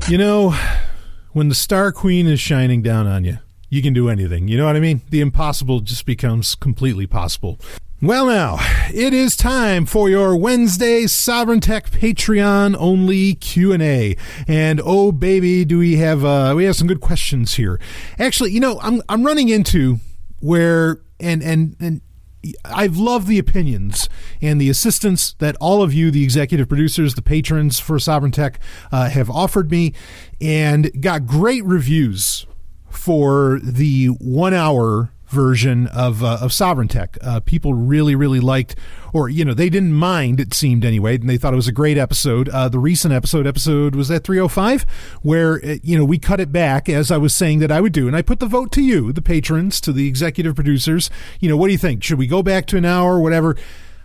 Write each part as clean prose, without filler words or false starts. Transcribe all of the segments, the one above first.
You know, when the Star Queen is shining down on you, you can do anything. You know what I mean? The impossible just becomes completely possible. Well, now, it is time for your Wednesday Sovereign Tech Patreon-only Q&A. And, oh, baby, do we have some good questions here. Actually, you know, I'm running into where, and I've loved the opinions and the assistance that all of you, the executive producers, the patrons for Sovereign Tech, have offered me, and got great reviews for the 1 hour version of Sovereign Tech. People really liked, or, you know, they didn't mind, it seemed anyway, and they thought it was a great episode. The recent episode was that 305, where, you know, we cut it back, as I was saying that I would do, and I put the vote to you, the patrons, to the executive producers. You know, what do you think? Should we go back to an hour, whatever?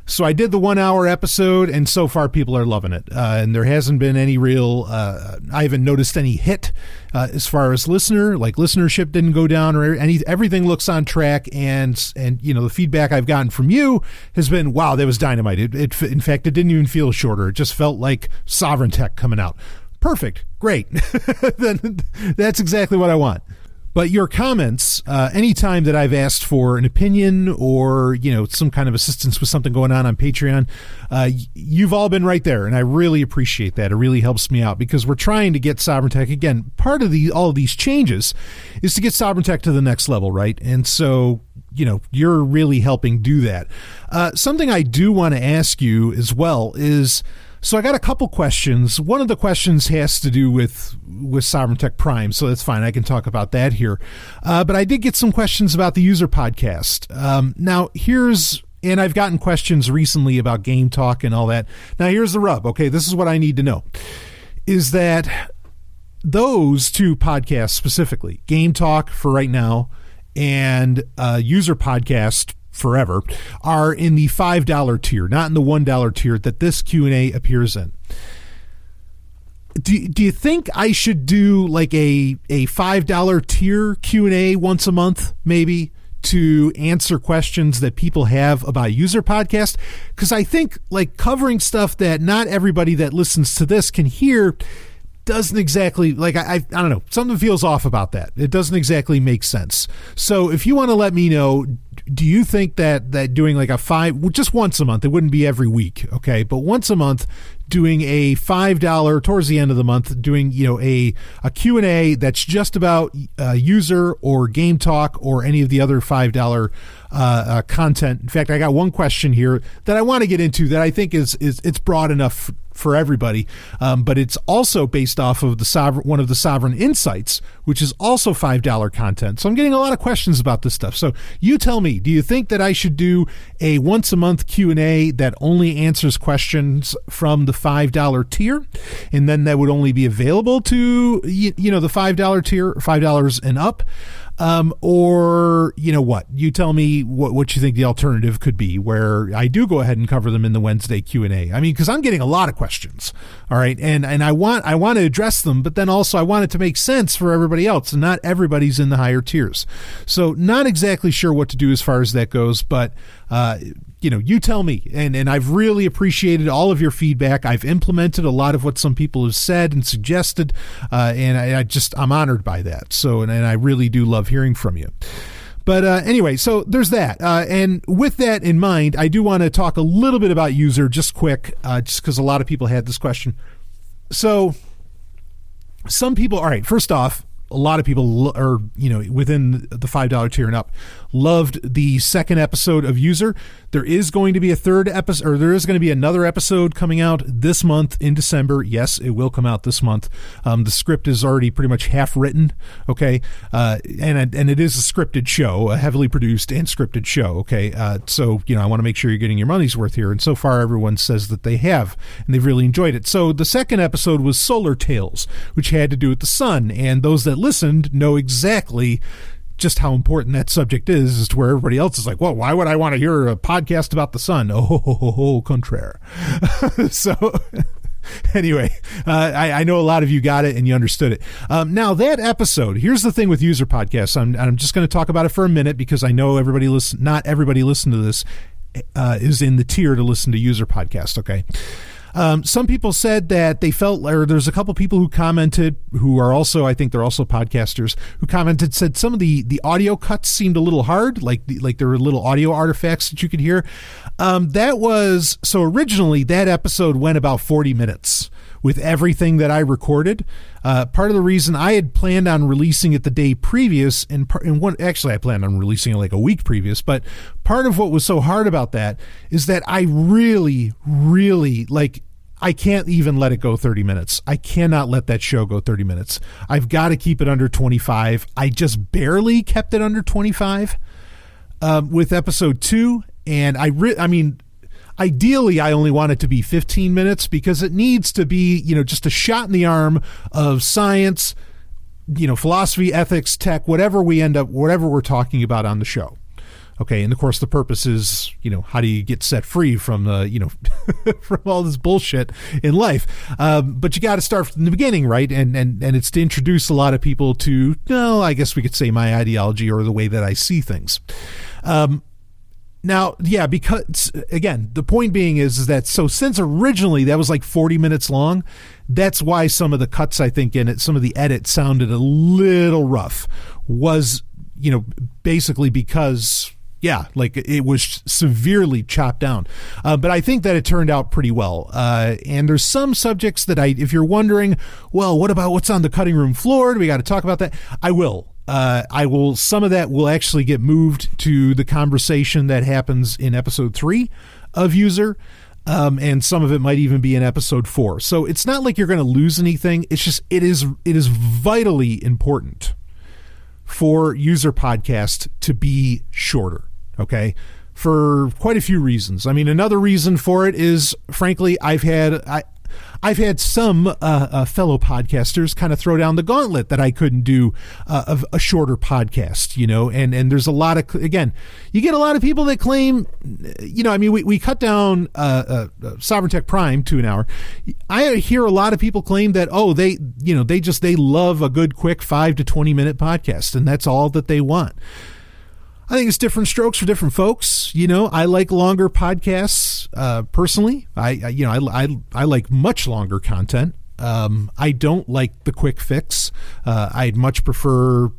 So I did the 1 hour episode, and so far people are loving it. And there hasn't been any real, I haven't noticed any hit as far as listenership didn't go down or everything looks on track. And you know, the feedback I've gotten from you has been, wow, that was dynamite. In fact, it didn't even feel shorter. It just felt like Sovereign Tech coming out. Perfect. Great. Then that's exactly what I want. But your comments, anytime that I've asked for an opinion or, you know, some kind of assistance with something going on Patreon, you've all been right there, and I really appreciate that. It really helps me out because we're trying to get Sovereign Tech, again, part of all of these changes is to get Sovereign Tech to the next level, right? And so, you know, you're really helping do that. Something I do want to ask you as well is, so I got a couple questions. One of the questions has to do with Sovereign Tech Prime, so that's fine. I can talk about that here. But I did get some questions about the user podcast. Now, and I've gotten questions recently about Game Talk and all that. Now, here's the rub. Okay, this is what I need to know, is that those two podcasts specifically, Game Talk for right now and User Podcast forever, are in the $5 tier, not in the $1 tier that this Q&A appears in. Do you think I should do like a $5 tier Q&A once a month, maybe, to answer questions that people have about User Podcast? Because I think like covering stuff that not everybody that listens to this can hear doesn't exactly, like, I don't know, something feels off about that. It doesn't exactly make sense. So if you want to let me know, do you think that doing like just once a month, it wouldn't be every week, okay, but once a month, doing a $5 towards the end of the month, doing, you know, a Q&A that's just about User or Game Talk or any of the other $5 content. In fact, I got one question here that I want to get into that I think is it's broad enough for everybody, but it's also based off of one of the Sovereign Insights, which is also $5 content. So I'm getting a lot of questions about this stuff. So you tell me, do you think that I should do a once a month Q&A that only answers questions from the $5 tier, and then that would only be available to, you know, the $5 tier, $5 and up? Or, you know what, you tell me what you think the alternative could be, where I do go ahead and cover them in the Wednesday Q&A. I mean, because I'm getting a lot of questions, all right, and I want to address them, but then also I want it to make sense for everybody else, and not everybody's in the higher tiers. So not exactly sure what to do as far as that goes, but you know, you tell me, and I've really appreciated all of your feedback. I've implemented a lot of what some people have said and suggested, and I'm honored by that. So, and I really do love hearing from you. But anyway, so there's that. And with that in mind, I do want to talk a little bit about User, just quick, just because a lot of people had this question. So some people, all right, first off, a lot of people are, you know, within the $5 tier and up, loved the second episode of User. There is going to be a third episode, or there is going to be another episode coming out this month in December. Yes, it will come out this month. The script is already pretty much half written. Okay. And it is a scripted show, a heavily produced and scripted show. Okay. So, you know, I want to make sure you're getting your money's worth here. And so far, everyone says that they have, and they've really enjoyed it. So the second episode was Solar Tales, which had to do with the sun. And those that listened know exactly just how important that subject is, as to where everybody else is like, well, why would I want to hear a podcast about the sun? Oh, contraire. So anyway, I know a lot of you got it and you understood it. Now that episode, here's the thing with User Podcasts. I'm just going to talk about it for a minute, because I know not everybody listened to this is in the tier to listen to User Podcast. Okay. Some people said that they felt, or there's a couple people who commented, who are also, I think they're also podcasters, who commented, said some of the audio cuts seemed a little hard, like there were little audio artifacts that you could hear. So originally that episode went about 40 minutes with everything that I recorded. Part of the reason I had planned on releasing it the day previous, actually I planned on releasing it like a week previous, but part of what was so hard about that is that I really, really, I can't even let it go 30 minutes. I cannot let that show go 30 minutes. I've got to keep it under 25. I just barely kept it under 25 with episode 2, and I mean, ideally, I only want it to be 15 minutes because it needs to be, just a shot in the arm of science, philosophy, ethics, tech, whatever we're talking about on the show. Okay. And of course, the purpose is, how do you get set free from from all this bullshit in life? But you got to start from the beginning, right? And it's to introduce a lot of people to, I guess we could say my ideology or the way that I see things. Now, yeah, because, again, the point being is that, so since originally that was like 40 minutes long, that's why some of the cuts, I think, in it, some of the edits sounded a little rough, was, basically because, it was severely chopped down. But I think that it turned out pretty well. And there's some subjects that if you're wondering, well, what about what's on the cutting room floor? Do we got to talk about that? I will. Some of that will actually get moved to the conversation that happens in episode 3 of User. And some of it might even be in episode 4. So it's not like you're going to lose anything. It's just, it is vitally important for User Podcast to be shorter. Okay. For quite a few reasons. I mean, another reason for it is, frankly, I've had some fellow podcasters kind of throw down the gauntlet that I couldn't do a shorter podcast, and there's a lot of, again, you get a lot of people that claim, we cut down Sovereign Tech Prime to an hour. I hear a lot of people claim that, they love a good, quick 5 to 20 minute podcast, and that's all that they want. I think it's different strokes for different folks. I like longer podcasts. Personally, I like much longer content. I don't like the quick fix. I'd much prefer,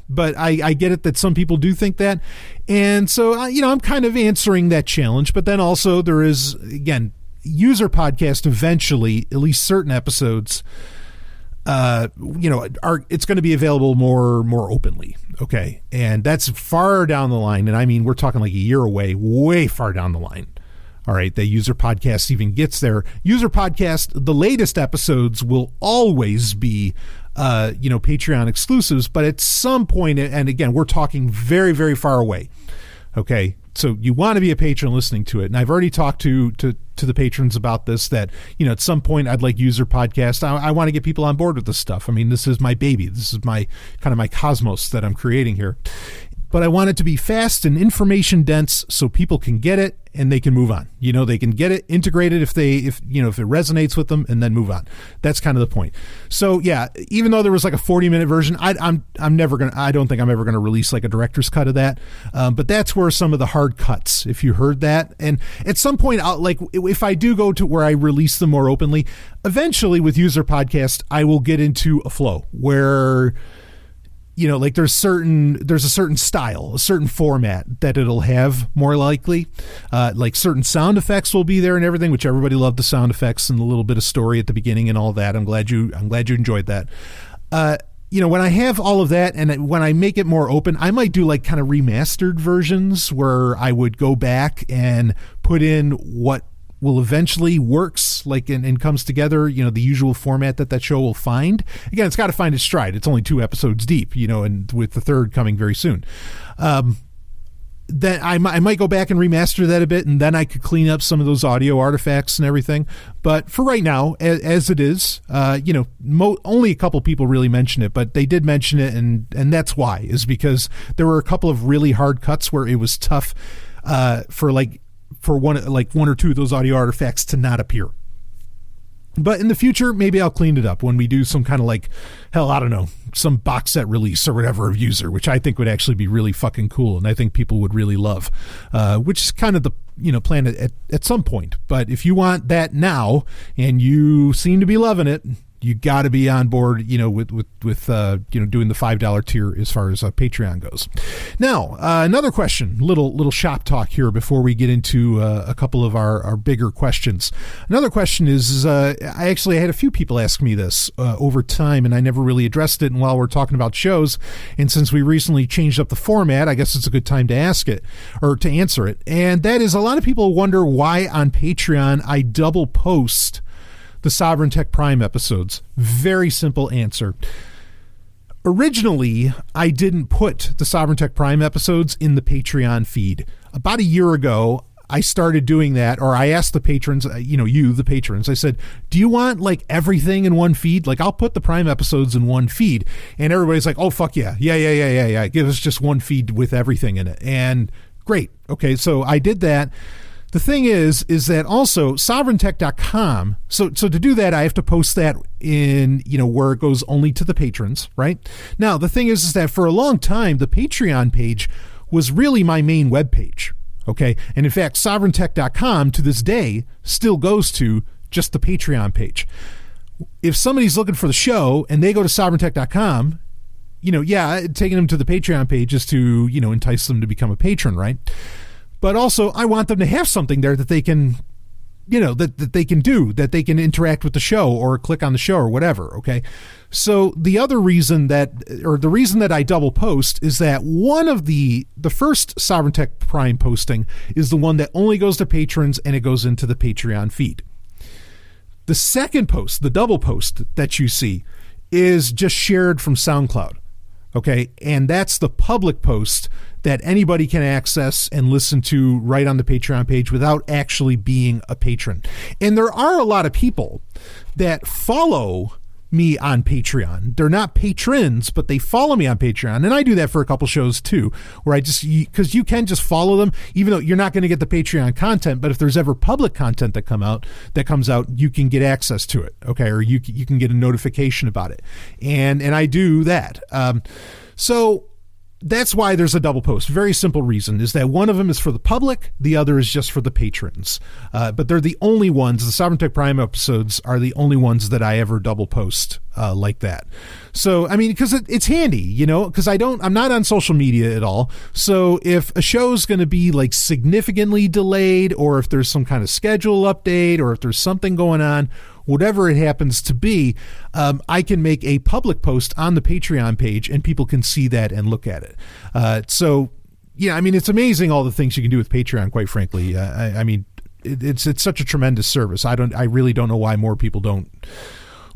but I get it that some people do think that. And so, I'm kind of answering that challenge, but then also there is, again, User Podcast eventually, at least certain episodes, it's going to be available more openly. Okay. And that's far down the line. And I mean, we're talking like a year away, way far down the line. All right. The User Podcast even gets there. User Podcast, the latest episodes will always be, Patreon exclusives, but at some point, and again, we're talking very, very far away. Okay. So you want to be a patron listening to it. And I've already talked to the patrons about this, that, at some point I'd like User Podcast. I want to get people on board with this stuff. I mean, this is my baby. This is my kind of my cosmos that I'm creating here. But I want it to be fast and information dense so people can get it and they can move on. They can get it integrated if it resonates with them, and then move on. That's kind of the point. So yeah, even though there was like a 40-minute version, I don't think I'm ever going to release like a director's cut of that. But that's where some of the hard cuts, if you heard that. And at some point, if I do go to where I release them more openly, eventually with User Podcast, I will get into a flow where, there's a certain style, a certain format that it'll have more likely. Like certain sound effects will be there and everything, which everybody loved the sound effects and the little bit of story at the beginning and all that. I'm glad you enjoyed that. When I have all of that and when I make it more open, I might do like kind of remastered versions where I would go back and put in what will eventually works and comes together, the usual format that show will find. Again, it's got to find its stride. It's only 2 episodes deep, and with the 3rd coming very soon. Then I might go back and remaster that a bit, and then I could clean up some of those audio artifacts and everything. But for right now, as it is, only a couple people really mention it, but they did mention it, and that's why, is because there were a couple of really hard cuts where it was tough for one or two of those audio artifacts to not appear. But in the future, maybe I'll clean it up when we do some kind of like, hell, I don't know, some box set release or whatever of User, which I think would actually be really fucking cool. And I think people would really love, which is kind of the, plan at some point. But if you want that now and you seem to be loving it, you got to be on board, with doing the $5 tier as far as Patreon goes. Now, another question, little shop talk here before we get into a couple of our bigger questions. Another question is I had a few people ask me this over time, and I never really addressed it. And while we're talking about shows, and since we recently changed up the format, I guess it's a good time to ask it or to answer it. And that is, a lot of people wonder why on Patreon I double post the Sovereign Tech Prime episodes. Very simple answer. Originally, I didn't put the Sovereign Tech Prime episodes in the Patreon feed. About a year ago, I started doing that, or I asked the patrons, the patrons, I said, do you want like everything in one feed? Like, I'll put the Prime episodes in one feed. And everybody's like, oh, fuck yeah. Yeah. Give us just one feed with everything in it. And great. Okay, so I did that. The thing is that also sovereigntech.com. So to do that, I have to post that in, where it goes only to the patrons, right? Now, the thing is that for a long time, the Patreon page was really my main web page. Okay. And in fact, sovereigntech.com to this day still goes to just the Patreon page. If somebody's looking for the show and they go to sovereigntech.com, taking them to the Patreon page is to, entice them to become a patron, right? But also, I want them to have something there that they can, that they can do, that they can interact with the show or click on the show or whatever, okay? So the reason that I double post is that one of the first Sovereign Tech Prime posting is the one that only goes to patrons and it goes into the Patreon feed. The second post, the double post that you see, is just shared from SoundCloud, okay? And that's the public post that anybody can access and listen to right on the Patreon page without actually being a patron. And there are a lot of people that follow me on Patreon. They're not patrons, but they follow me on Patreon. And I do that for a couple shows too, where because you can just follow them, even though you're not going to get the Patreon content, but if there's ever public content that comes out, you can get access to it. Okay. Or you can get a notification about it. And I do that. So that's why there's a double post. Very simple reason is that one of them is for the public, the other is just for the patrons. But they're the only ones. The Sovereign Tech Prime episodes are the only ones that I ever double post like that. So, I mean, because it's handy, because I'm not on social media at all. So if a show's going to be like significantly delayed, or if there's some kind of schedule update, or if there's something going on, whatever it happens to be, I can make a public post on the Patreon page and people can see that and look at it. So, yeah, I mean, it's amazing all the things you can do with Patreon, quite frankly. I mean, it's such a tremendous service. I really don't know why more people don't.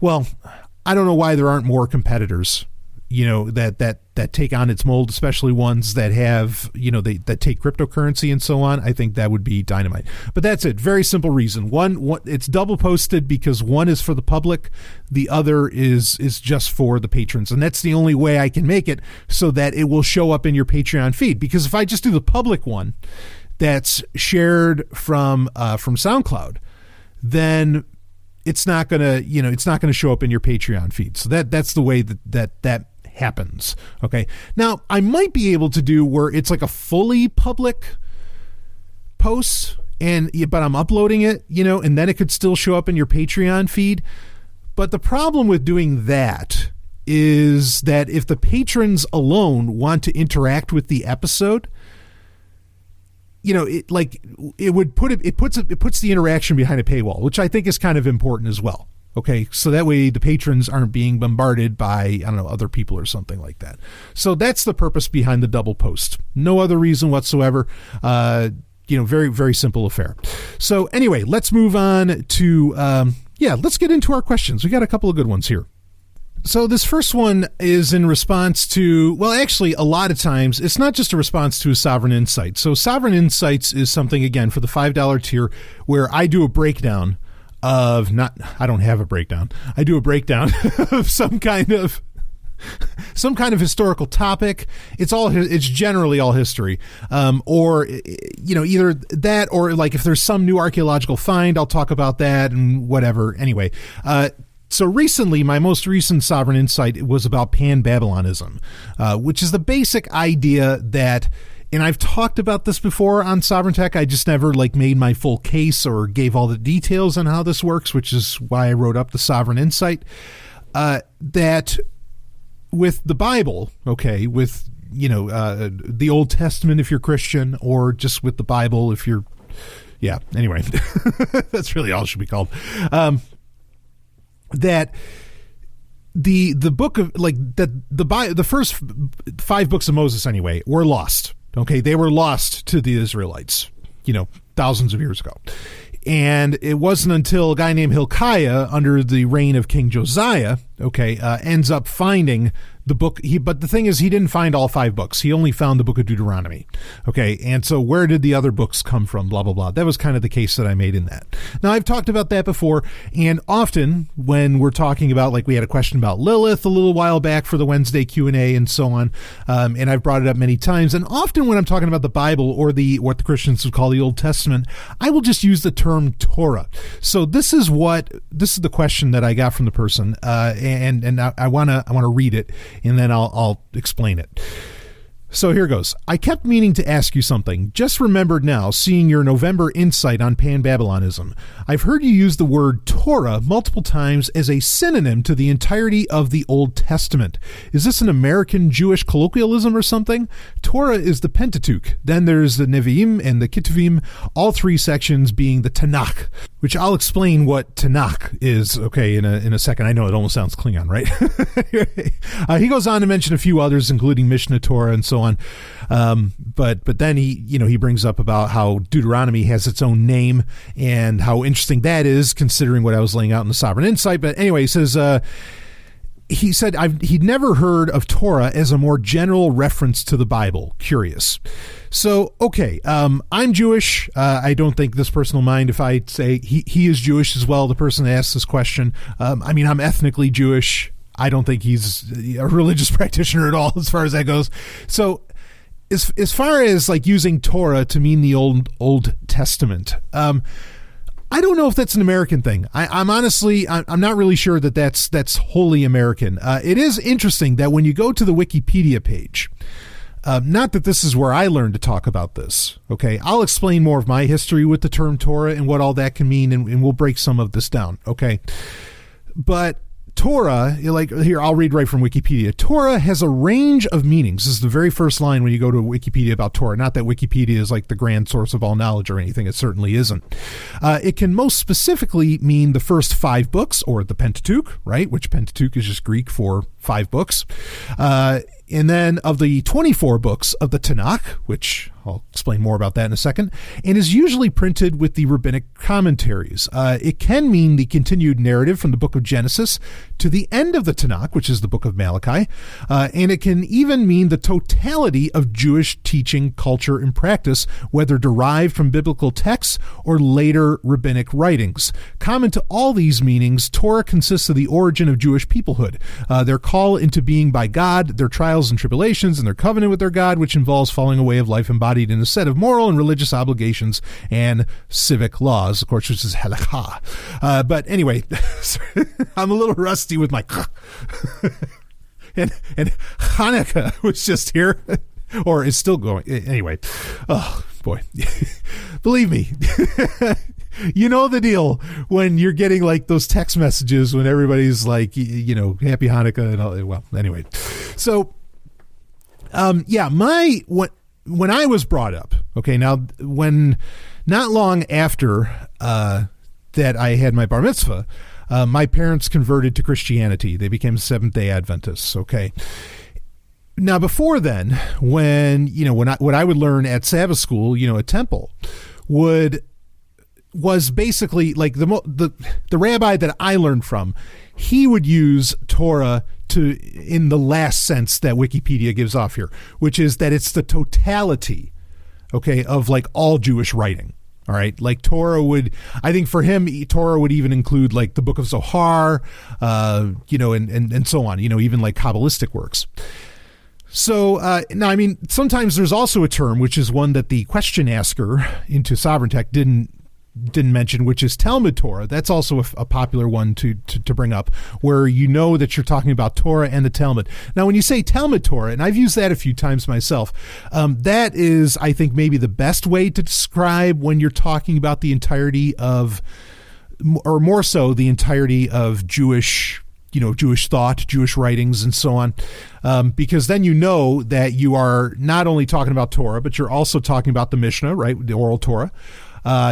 Well, I don't know why there aren't more competitors, that take on its mold, especially ones that have, that take cryptocurrency and so on. I think that would be dynamite. But that's it. Very simple reason. One, it's double posted because one is for the public, the other is just for the patrons, and that's the only way I can make it so that it will show up in your Patreon feed. Because if I just do the public one that's shared from SoundCloud, then it's not gonna show up in your Patreon feed. So that's the way that happens. Okay. Now I might be able to do where it's like a fully public post, but I'm uploading it, and then it could still show up in your Patreon feed. But the problem with doing that is that if the patrons alone want to interact with the episode, it puts the interaction behind a paywall, which I think is kind of important as well. Okay. So that way the patrons aren't being bombarded by, other people or something like that. So that's the purpose behind the double post. No other reason whatsoever. Very, very simple affair. So anyway, let's move on to, let's get into our questions. We got a couple of good ones here. So this first one is in response to, well, actually, a lot of times it's not just a response to a Sovereign Insight. So Sovereign Insights is something, again, for the $5 tier where I do a breakdown of I don't have a breakdown. I do a breakdown of some kind of some kind of historical topic. It's generally all history, or either that or like if there's some new archaeological find, I'll talk about that and whatever. Anyway, so recently, my most recent Sovereign Insight was about Pan-Babylonism, which is the basic idea that, and I've talked about this before on Sovereign Tech, I just never made my full case or gave all the details on how this works, which is why I wrote up the Sovereign Insight, that with the Bible, with, the Old Testament if you're Christian, or just with the Bible if you're, anyway, that's really all it should be called. That the book of the first 5 books of Moses anyway were lost. Okay, they were lost to the Israelites, thousands of years ago. And it wasn't until a guy named Hilkiah, under the reign of King Josiah, ends up finding the book. But the thing is, he didn't find all 5 books. He only found the book of Deuteronomy. And so where did the other books come from? Blah, blah, blah. That was kind of the case that I made in that. Now, I've talked about that before. And often when we're talking about, we had a question about Lilith a little while back for the Wednesday Q&A and so on. And I've brought it up many times. And often when I'm talking about the Bible or what the Christians would call the Old Testament, I will just use the term Torah. So this is the question that I got from the person. And I want to read it, and then I'll explain it. So here goes. I kept meaning to ask you something. Just remembered now, seeing your November insight on Pan-Babylonism. I've heard you use the word Torah multiple times as a synonym to the entirety of the Old Testament. Is this an American Jewish colloquialism or something? Torah is the Pentateuch. Then there's the Nevi'im and the Ketuvim, all 3 sections being the Tanakh, which I'll explain what Tanakh is, in a second. I know it almost sounds Klingon, right? He goes on to mention a few others, including Mishnah Torah and so on. But then he brings up about how Deuteronomy has its own name and how interesting that is, considering what I was laying out in the Sovereign Insight. But anyway, he said he'd never heard of Torah as a more general reference to the Bible. Curious. So, I'm Jewish. I don't think this person will mind if I say he is Jewish as well, the person that asked this question. I'm ethnically Jewish. I don't think he's a religious practitioner at all as far as that goes. So as far as using Torah to mean the Old Testament, I don't know if that's an American thing. I'm not really sure that's wholly American. It is interesting that when you go to the Wikipedia page, not that this is where I learned to talk about this. I'll explain more of my history with the term Torah and what all that can mean, and we'll break some of this down. But Torah, here, I'll read right from Wikipedia. Torah has a range of meanings. This is the very first line when you go to Wikipedia about Torah. Not that Wikipedia is the grand source of all knowledge or anything. It certainly isn't. It can most specifically mean the first 5 books, or the Pentateuch, right? Which Pentateuch is just Greek for 5 books. And then of the 24 books of the Tanakh, which I'll explain more about that in a second, and is usually printed with the rabbinic commentaries. It can mean the continued narrative from the book of Genesis to the end of the Tanakh, which is the book of Malachi. And it can even mean the totality of Jewish teaching, culture, and practice, whether derived from biblical texts or later rabbinic writings. Common to all these meanings, Torah consists of the origin of Jewish peoplehood, their call into being by God, their trials and tribulations, and their covenant with their God, which involves following a way of life embodied in a set of moral and religious obligations and civic laws, of course, which is halakha. But anyway, I'm a little rusty with my and Hanukkah was just here, or is still going. Anyway, oh boy, believe me. You know the deal when you're getting those text messages when everybody's happy Hanukkah and all. Well, anyway, so when I was brought up, now when not long after that I had my bar mitzvah, my parents converted to Christianity. They became Seventh-day Adventists. Now before then, when what I would learn at Sabbath school, at Temple, was basically the rabbi that I learned from. He would use Torah in the last sense that Wikipedia gives off here, which is that it's the totality, of all Jewish writing. All right. Like Torah would, I think for him, Torah would even include like the book of Zohar, and so on, even like Kabbalistic works. So now, I mean, sometimes there's also a term, which is one that the question asker into Sovereign Tech didn't mention, which is Talmud Torah. That's also a popular one to bring up, where that you're talking about Torah and the Talmud. Now, when you say Talmud Torah, and I've used that a few times myself, that is, I think, maybe the best way to describe when you're talking about the entirety of, or more so, the entirety of Jewish thought, Jewish writings, and so on, because then that you are not only talking about Torah, but you're also talking about the Mishnah, right, the oral Torah.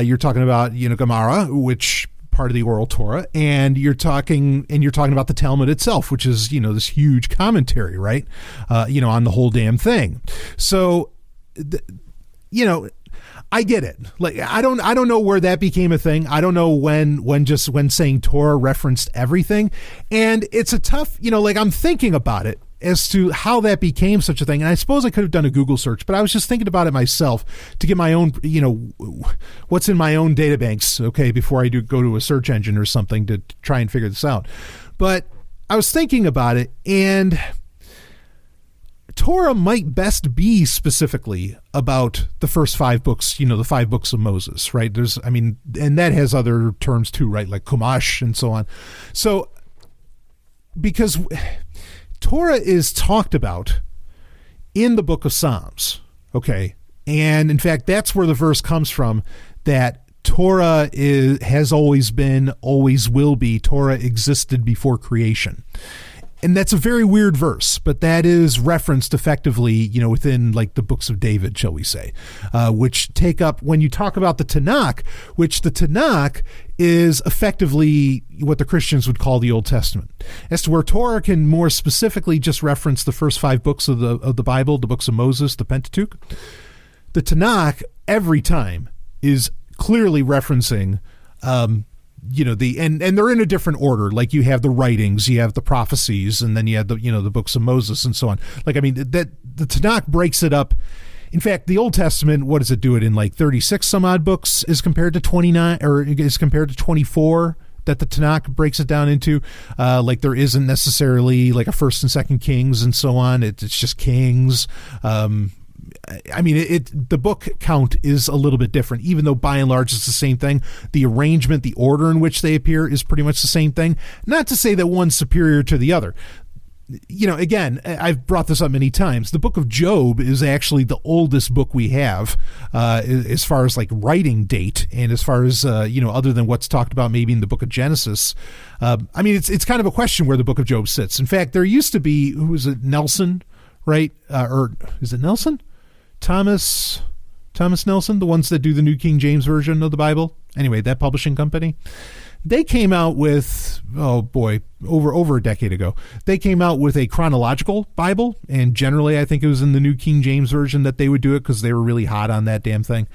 You're talking about Gemara, which part of the oral Torah, and you're talking about the Talmud itself, which is this huge commentary, right, on the whole damn thing. So, I get it. Like I don't know where that became a thing. I don't know when saying Torah referenced everything, and it's a tough. I'm thinking about it as to how that became such a thing. And I suppose I could have done a Google search, but I was just thinking about it myself to get my own, what's in my own databanks, okay, before I go to a search engine or something to try and figure this out. But I was thinking about it, and Torah might best be specifically about the first 5 books, the 5 books of Moses, right? And that has other terms too, right? Like Chumash and so on. So, because Torah is talked about in the book of Psalms, okay? And in fact, that's where the verse comes from, that Torah has always been, always will be. Torah existed before creation. And that's a very weird verse, but that is referenced effectively, within like the books of David, shall we say, which take up, when you talk about the Tanakh, which the Tanakh is effectively what the Christians would call the Old Testament. As to where Torah can more specifically just reference the first 5 books of the Bible, the books of Moses, the Pentateuch, the Tanakh every time is clearly referencing and they're in a different order. Like you have the writings, you have the prophecies, and then you have the books of Moses and so on. Like, I mean, that the Tanakh breaks it up. In fact, the Old Testament, what does it do it in, like 36 some odd books is compared to 29, or is compared to 24 that the Tanakh breaks it down into. Like there isn't necessarily like a 1st and 2nd Kings and so on. It's just Kings. I mean, the book count is a little bit different, even though by and large it's the same thing. The arrangement, the order in which they appear is pretty much the same thing. Not to say that one's superior to the other. Again, I've brought this up many times. The book of Job is actually the oldest book we have as far as like writing date, and as far as, other than what's talked about maybe in the book of Genesis. I mean, it's kind of a question where the book of Job sits. In fact, there used to be, who was it, Nelson, right? Or is it Nelson? Thomas Nelson, the ones that do the New King James Version of the Bible. Anyway, that publishing company, they came out with, over a decade ago, they came out with a chronological Bible, and generally I think it was in the New King James Version that they would do it because they were really hot on that damn thing.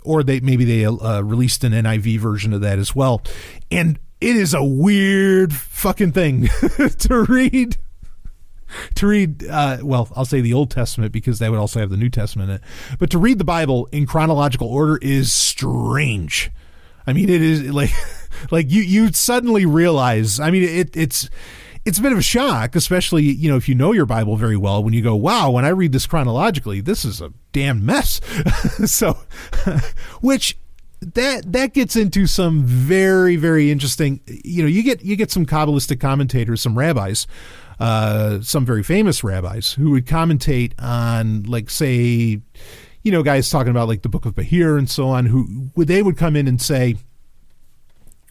Or they released an NIV version of that as well. And it is a weird fucking thing to read. I'll say the Old Testament because that would also have the New Testament in it. But to read the Bible in chronological order is strange. I mean, it is like you suddenly realize, I mean, it's a bit of a shock, especially, if you know your Bible very well, when you go, wow, when I read this chronologically, this is a damn mess. So, which that gets into some very, very interesting, you get some Kabbalistic commentators, some rabbis, some very famous rabbis who would commentate on, like, say, guys talking about like the book of Bahir and so on, who they would come in and say,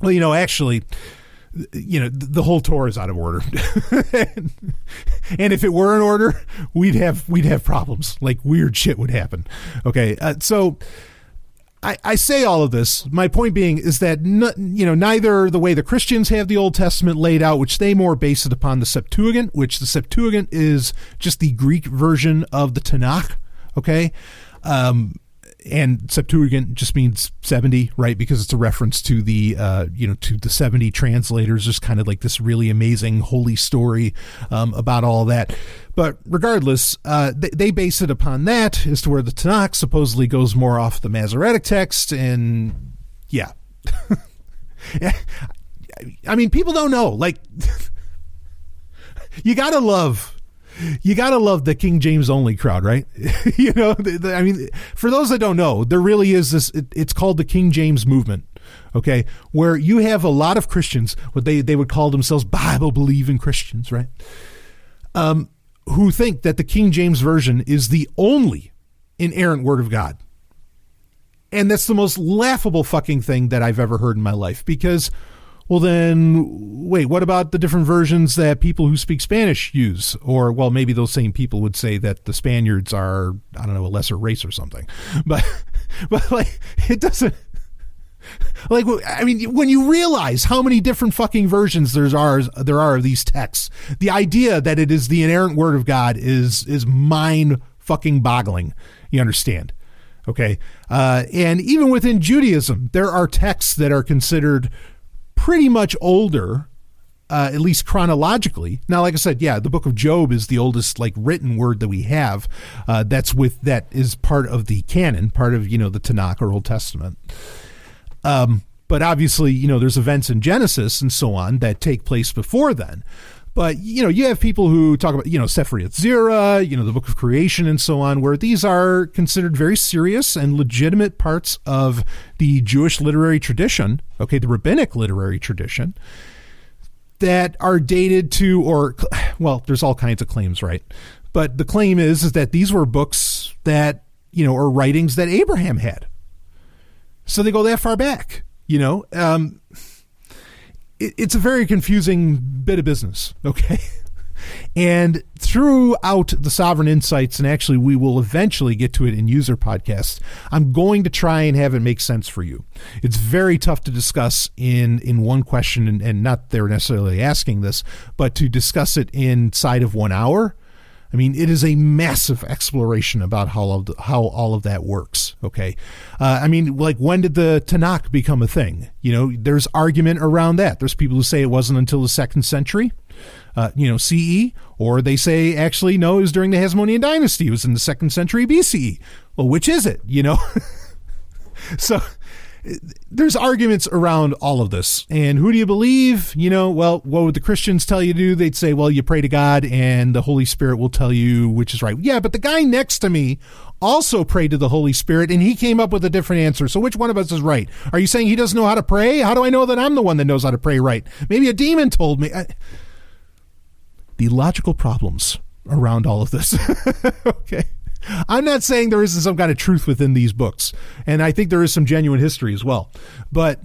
well, actually, the whole Torah is out of order. And if it were in order, we'd have problems. Like weird shit would happen. Okay. So I say all of this. My point being is that, neither the way the Christians have the Old Testament laid out, which they more base it upon the Septuagint, which the Septuagint is just the Greek version of the Tanakh. Okay. and Septuagint just means 70, right? Because it's a reference to the, to the 70 translators. Just kind of like this really amazing holy story about all that. But regardless, they base it upon that as to where the Tanakh supposedly goes more off the Masoretic text. And yeah. I mean, people don't know. Like, you gotta love the King James only crowd, right? I mean, for those that don't know, there really is this, it's called the King James movement, okay? Where you have a lot of Christians, what they would call themselves Bible-believing Christians, right? Who think that the King James Version is the only inerrant word of God. And that's the most laughable fucking thing that I've ever heard in my life, because, well, then, wait, what about the different versions that people who speak Spanish use? Or, well, maybe those same people would say that the Spaniards are, I don't know, a lesser race or something. But like, it doesn't, like, I mean, when you realize how many different fucking versions there are of these texts, the idea that it is the inerrant word of God is mind fucking boggling. You understand? Okay. And even within Judaism, there are texts that are considered pretty much older, at least chronologically. Now, like I said, yeah, the book of Job is the oldest like written word that we have. That is part of the canon, part of, the Tanakh or Old Testament. But obviously, there's events in Genesis and so on that take place before then. But, you have people who talk about, Sefer Yetzirah, the book of creation and so on, where these are considered very serious and legitimate parts of the Jewish literary tradition, okay, the rabbinic literary tradition, that are dated to, there's all kinds of claims, right? But the claim is that these were books that, or writings that Abraham had. So they go that far back, It's a very confusing bit of business, okay? And throughout the Sovereign Insights, and actually we will eventually get to it in user podcasts, I'm going to try and have it make sense for you. It's very tough to discuss in one question, and not they're necessarily asking this, but to discuss it inside of 1 hour. I mean, it is a massive exploration about how all of that works, okay? I mean, like, when did the Tanakh become a thing? There's argument around that. There's people who say it wasn't until the 2nd century, CE, or they say, actually, no, it was during the Hasmonean dynasty. It was in the 2nd century BCE. Well, which is it, So there's arguments around all of this. And who do you believe? Well, what would the Christians tell you to do? They'd say, well, you pray to God and the Holy Spirit will tell you which is right. Yeah, but the guy next to me also prayed to the Holy Spirit and he came up with a different answer. So which one of us is right? Are you saying he doesn't know how to pray? How do I know that I'm the one that knows how to pray right? Maybe a demon told me. The logical problems around all of this. Okay. I'm not saying there isn't some kind of truth within these books, and I think there is some genuine history as well. But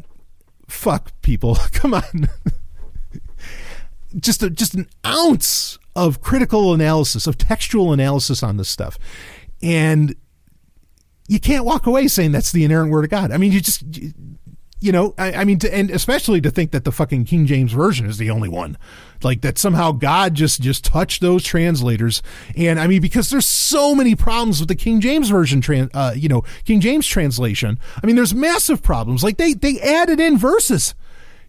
fuck, people, come on. just an ounce of critical analysis, of textual analysis on this stuff, and you can't walk away saying that's the inerrant word of God. I mean, and especially to think that the fucking King James Version is the only one, like that somehow God just touched those translators. And I mean, because there's so many problems with the King James Version, King James translation. I mean, there's massive problems. Like they added in verses,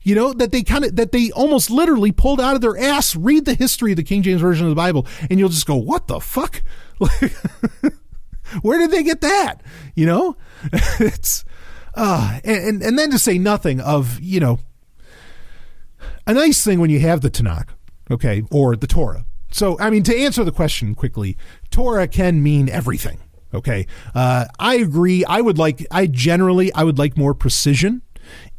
that they almost literally pulled out of their ass. Read the history of the King James Version of the Bible, and you'll just go, what the fuck? Like, where did they get that? It's, and then to say nothing of, a nice thing when you have the Tanakh, okay, or the Torah. So, I mean, to answer the question quickly, Torah can mean everything, okay? I agree. I would like more precision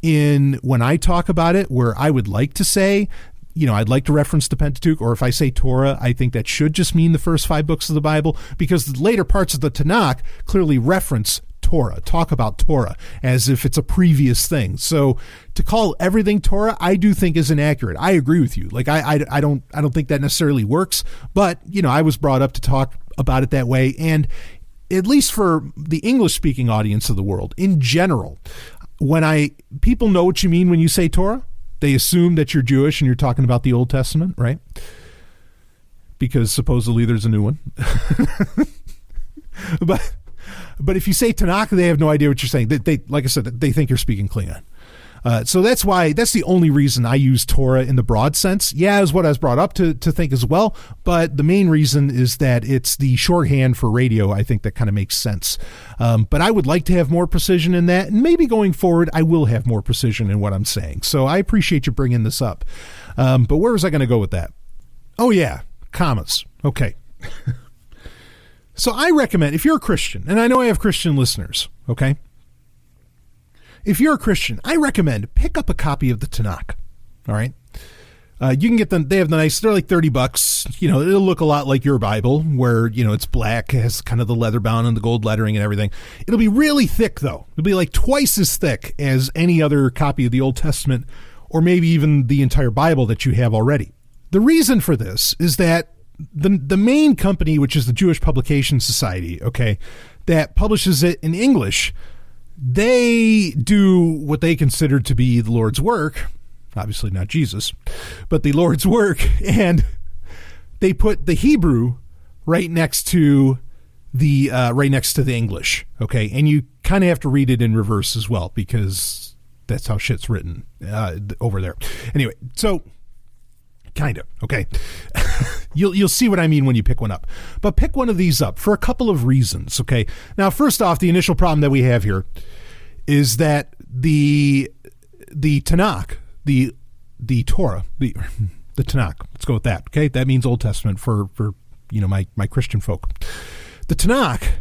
in when I talk about it, where I would like to say, I'd like to reference the Pentateuch, or if I say Torah, I think that should just mean the first 5 books of the Bible, because the later parts of the Tanakh clearly reference Torah, talk about Torah as if it's a previous thing. So to call everything Torah, I do think is inaccurate. I agree with you. Like I don't think that necessarily works, but I was brought up to talk about it that way. And at least for the English speaking audience of the world in general, people know what you mean when you say Torah. They assume that you're Jewish and you're talking about the Old Testament, right? Because supposedly there's a new one. But if you say Tanakh, they have no idea what you're saying. They like I said, they think you're speaking Klingon. So that's the only reason I use Torah in the broad sense. Yeah, is what I was brought up to think as well. But the main reason is that it's the shorthand for radio. I think that kind of makes sense. But I would like to have more precision in that. And maybe going forward, I will have more precision in what I'm saying. So I appreciate you bringing this up. But where was I going to go with that? Oh, yeah, commas. Okay. So I recommend, if you're a Christian, and I know I have Christian listeners, okay? If you're a Christian, I recommend pick up a copy of the Tanakh. All right. You can get them. They have the nice, they're like $30. You know, it'll look a lot like your Bible where, you know, it's black, it has kind of the leather bound and the gold lettering and everything. It'll be really thick though. It'll be like twice as thick as any other copy of the Old Testament or maybe even the entire Bible that you have already. The reason for this is that the main company, which is the Jewish Publication Society, okay, that publishes it in English, they do what they consider to be the Lord's work, obviously not Jesus, but the Lord's work, and they put the Hebrew right next to the English, okay? And you kind of have to read it in reverse as well because that's how shit's written over there. Anyway, so kind of, okay? You'll see what I mean when you pick one up. But pick one of these up for a couple of reasons, okay? Now, first off, the initial problem that we have here is that the Tanakh, the Torah, the Tanakh, let's go with that, okay? That means Old Testament for you know, my Christian folk. The Tanakh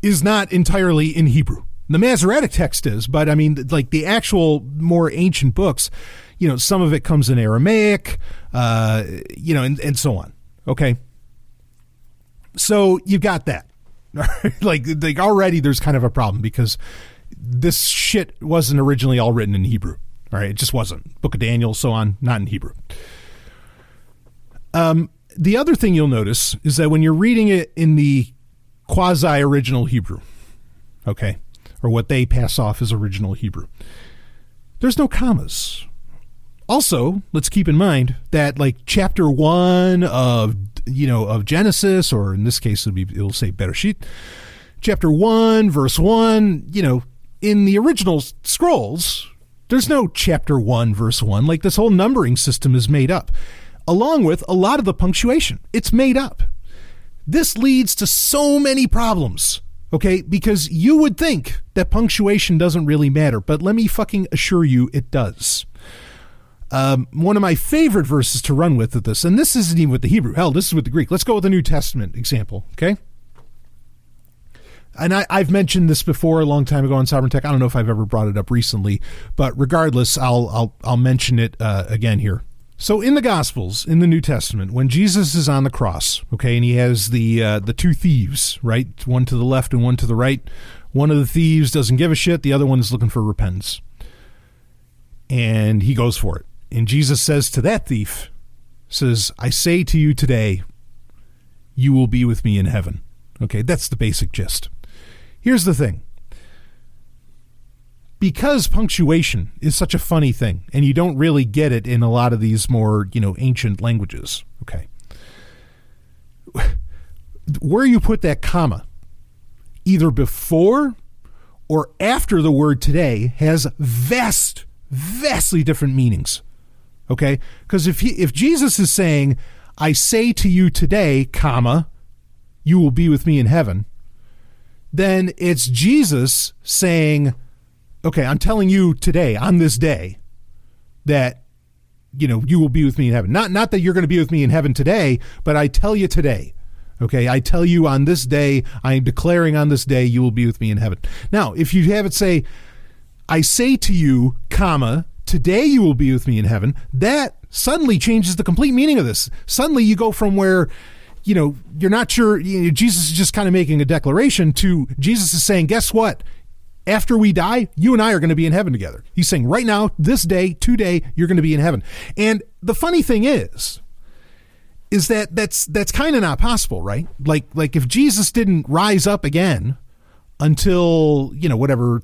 is not entirely in Hebrew. The Masoretic text is, but I mean, like the actual more ancient books, you know, some of it comes in Aramaic, you know, and so on. Okay. So you got that. like already there's kind of a problem because this shit wasn't originally all written in Hebrew. All right. It just wasn't. Book of Daniel, so on, not in Hebrew. The other thing you'll notice is that when you're reading it in the quasi-original Hebrew, okay, or what they pass off as original Hebrew, there's no commas. Also, let's keep in mind that like chapter 1 of Genesis, or in this case it'll say Bereshit, chapter 1, verse 1, you know, in the original scrolls, there's no chapter 1, verse 1. Like this whole numbering system is made up, along with a lot of the punctuation. It's made up. This leads to so many problems, okay? Because you would think that punctuation doesn't really matter, but let me fucking assure you it does. One of my favorite verses to run with this, and this isn't even with the Hebrew. Hell, this is with the Greek. Let's go with the New Testament example, okay? And I've mentioned this before a long time ago on Sovereign Tech. I don't know if I've ever brought it up recently, but regardless, I'll mention it again here. So in the Gospels, in the New Testament, when Jesus is on the cross, okay, and he has the two thieves, right? One to the left and one to the right. One of the thieves doesn't give a shit. The other one is looking for repentance. And he goes for it. And Jesus says to that thief, says, I say to you today, you will be with me in heaven. Okay, that's the basic gist. Here's the thing. Because punctuation is such a funny thing, and you don't really get it in a lot of these more, you know, ancient languages, okay, where you put that comma, either before or after the word today, has vastly different meanings, okay? Because if Jesus is saying, I say to you today, comma, you will be with me in heaven, then it's Jesus saying, okay, I'm telling you today, on this day, that, you know, you will be with me in heaven. Not that you're going to be with me in heaven today, but I tell you today, okay, I tell you on this day, I am declaring on this day, you will be with me in heaven. Now, if you have it say, I say to you, comma, today you will be with me in heaven, that suddenly changes the complete meaning of this. Suddenly you go from where, you know, you're not sure, you know, Jesus is just kind of making a declaration to Jesus is saying, guess what? After we die, you and I are going to be in heaven together. He's saying right now, this day, today, you're going to be in heaven. And the funny thing is that that's kind of not possible, right? Like if Jesus didn't rise up again until, you know, whatever,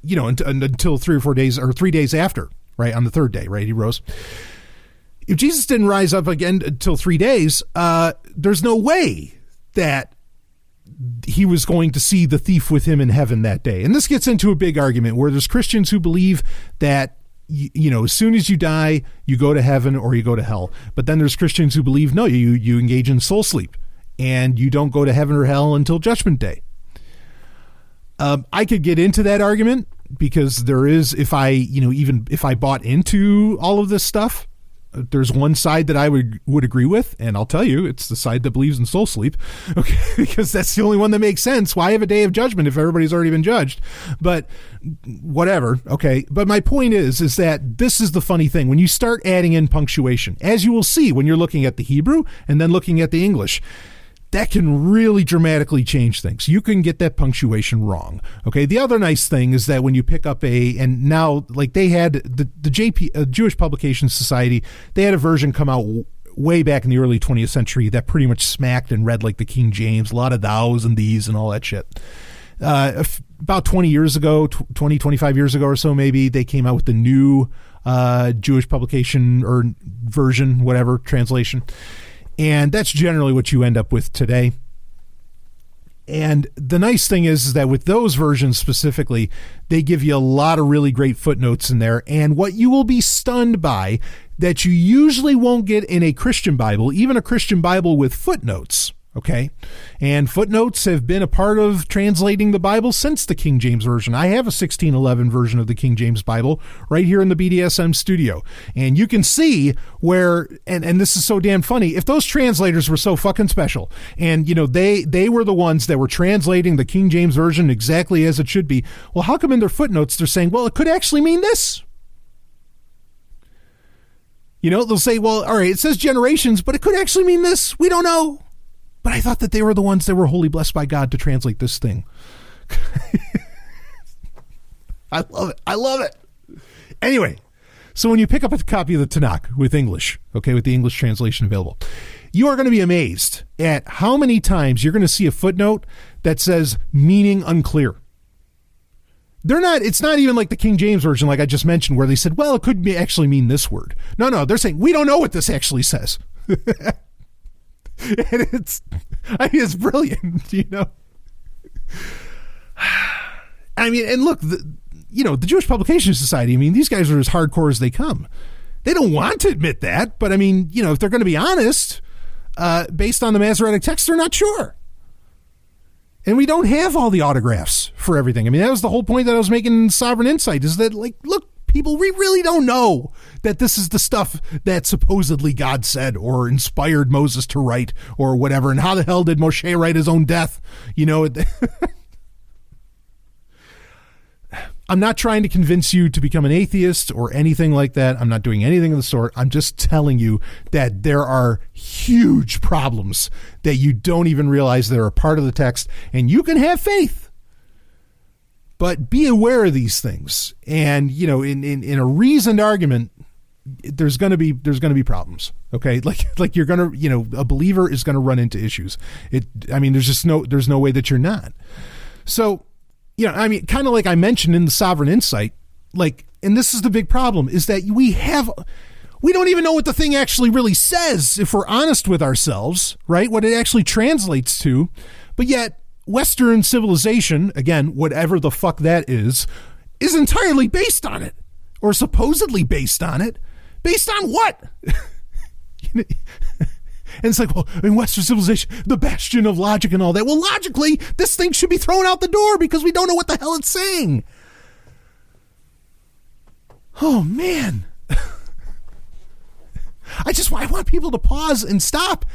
until 3 or 4 days or 3 days after, right? On the third day, right? He rose. If Jesus didn't rise up again until 3 days, there's no way that he was going to see the thief with him in heaven that day. And this gets into a big argument where there's Christians who believe that, you know, as soon as you die, you go to heaven or you go to hell. But then there's Christians who believe, no, you engage in soul sleep and you don't go to heaven or hell until Judgment Day. I could get into that argument because there is, if I bought into all of this stuff, there's one side that I would agree with, and I'll tell you, it's the side that believes in soul sleep, okay, because that's the only one that makes sense. Why have a day of judgment if everybody's already been judged? But whatever, okay. But my point is that this is the funny thing. When you start adding in punctuation, as you will see when you're looking at the Hebrew and then looking at the English, that can really dramatically change things. You can get that punctuation wrong. Okay. The other nice thing is that when you pick up and now like they had the Jewish Publication Society, they had a version come out way back in the early 20th century that pretty much smacked and read like the King James, a lot of thous and these and all that shit. About 20 years ago, 25 years ago or so, maybe they came out with the new Jewish publication or version, whatever, translation. And that's generally what you end up with today. And the nice thing is that with those versions specifically, they give you a lot of really great footnotes in there. And what you will be stunned by that you usually won't get in a Christian Bible, even a Christian Bible with footnotes. Okay. And footnotes have been a part of translating the Bible since the King James Version. I have a 1611 version of the King James Bible right here in the BDSM studio. And you can see where, and this is so damn funny, if those translators were so fucking special and, you know, they were the ones that were translating the King James Version exactly as it should be. Well, how come in their footnotes they're saying, well, it could actually mean this? You know, they'll say, well, all right, it says generations, but it could actually mean this. We don't know. But I thought that they were the ones that were wholly blessed by God to translate this thing. I love it. I love it. Anyway, so when you pick up a copy of the Tanakh with English, okay, with the English translation available, you are going to be amazed at how many times you're going to see a footnote that says meaning unclear. It's not even like the King James Version, like I just mentioned, where they said, well, it could actually mean this word. No, they're saying, we don't know what this actually says. And it's brilliant, you know. I mean, and look, the Jewish Publication Society, I mean, these guys are as hardcore as they come. They don't want to admit that, but I mean, you know, if they're going to be honest, based on the Masoretic text, they're not sure. And we don't have all the autographs for everything. I mean, that was the whole point that I was making in Sovereign Insight, is that, like, look, people, we really don't know that this is the stuff that supposedly God said or inspired Moses to write or whatever. And how the hell did Moshe write his own death? You know, I'm not trying to convince you to become an atheist or anything like that. I'm not doing anything of the sort. I'm just telling you that there are huge problems that you don't even realize that are a part of the text, and you can have faith. But be aware of these things, and you know, in a reasoned argument, there's going to be problems. Okay, like you're gonna, you know, a believer is going to run into issues. There's no way that you're not. So, you know, I mean, kind of like I mentioned in the Sovereign Insight, like, and this is the big problem, is that we don't even know what the thing actually really says if we're honest with ourselves, right? What it actually translates to, but yet Western civilization, again, whatever the fuck that is entirely based on it, or supposedly based on it. Based on what? And it's like, well, in Western civilization, the bastion of logic and all that. Well, logically, this thing should be thrown out the door because we don't know what the hell it's saying. Oh, man. I want people to pause and stop.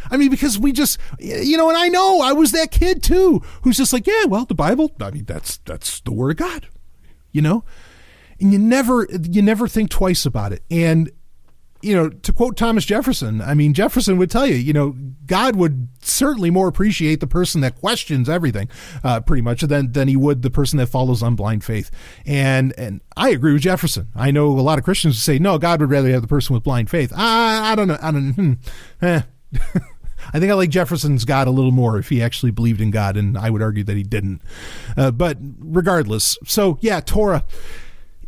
I mean, because we just, you know, and I know I was that kid too, who's just like, yeah, well, the Bible, I mean, that's the word of God, you know, and you never think twice about it. And, you know, to quote Thomas Jefferson, I mean, Jefferson would tell you, you know, God would certainly more appreciate the person that questions everything, pretty much, than he would the person that follows on blind faith. And I agree with Jefferson. I know a lot of Christians say, no, God would rather have the person with blind faith. I don't know. I think I like Jefferson's God a little more if he actually believed in God, and I would argue that he didn't. But regardless, so yeah, Torah,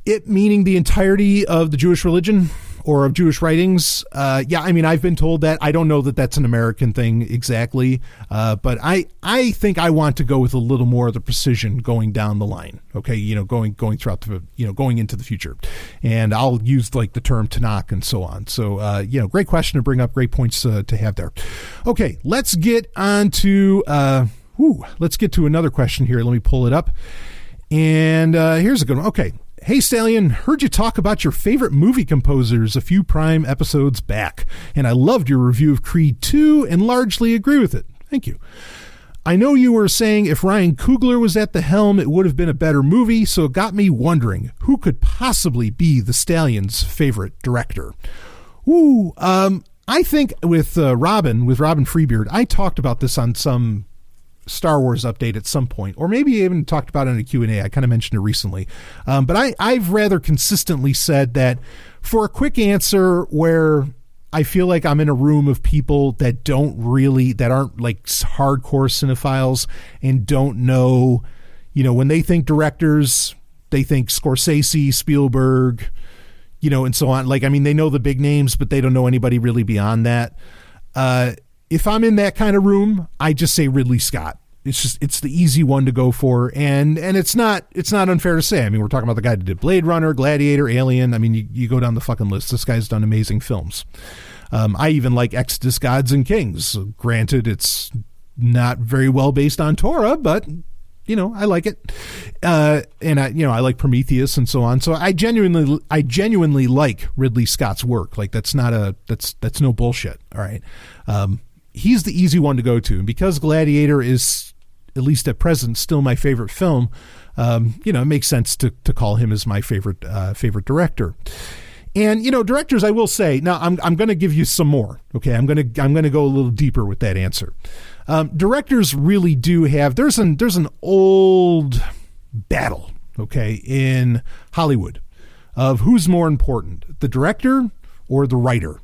it meaning the entirety of the Jewish religion, or of Jewish writings. Yeah, I mean, I've been told that. I don't know that that's an American thing exactly, but I think I want to go with a little more of the precision going down the line. Okay, going throughout the, going into the future, and I'll use like the term Tanakh and so on. So, great question to bring up, great points to have there. Okay, let's get on to let's get to another question here. Let me pull it up, and here's a good one. Okay. Hey, Stallion, heard you talk about your favorite movie composers a few Prime episodes back, and I loved your review of Creed 2 and largely agree with it. Thank you. I know you were saying if Ryan Coogler was at the helm, it would have been a better movie, so it got me wondering, who could possibly be the Stallion's favorite director? I think with Robin Freebeard, I talked about this on some Star Wars update at some point, or maybe even talked about it in a Q&A. I kind of mentioned it recently. But I've rather consistently said that for a quick answer where I feel like I'm in a room of people that aren't like hardcore cinephiles and don't know, when they think directors, they think Scorsese, Spielberg, and so on. Like, I mean, they know the big names, but they don't know anybody really beyond that. If I'm in that kind of room, I just say Ridley Scott. It's the easy one to go for. And it's not unfair to say. I mean, we're talking about the guy that did Blade Runner, Gladiator, Alien. I mean, you go down the fucking list. This guy's done amazing films. I even like Exodus, Gods and Kings. Granted, it's not very well based on Torah, but I like it. And I like Prometheus and so on. So I genuinely like Ridley Scott's work. Like that's no bullshit. All right. He's the easy one to go to. And because Gladiator is, at least at present, still my favorite film, it makes sense to call him as my favorite director. And, directors, I will say, now I'm going to give you some more. Okay. I'm going to go a little deeper with that answer. Directors really do have, there's an old battle, okay, in Hollywood of who's more important, the director or the writer?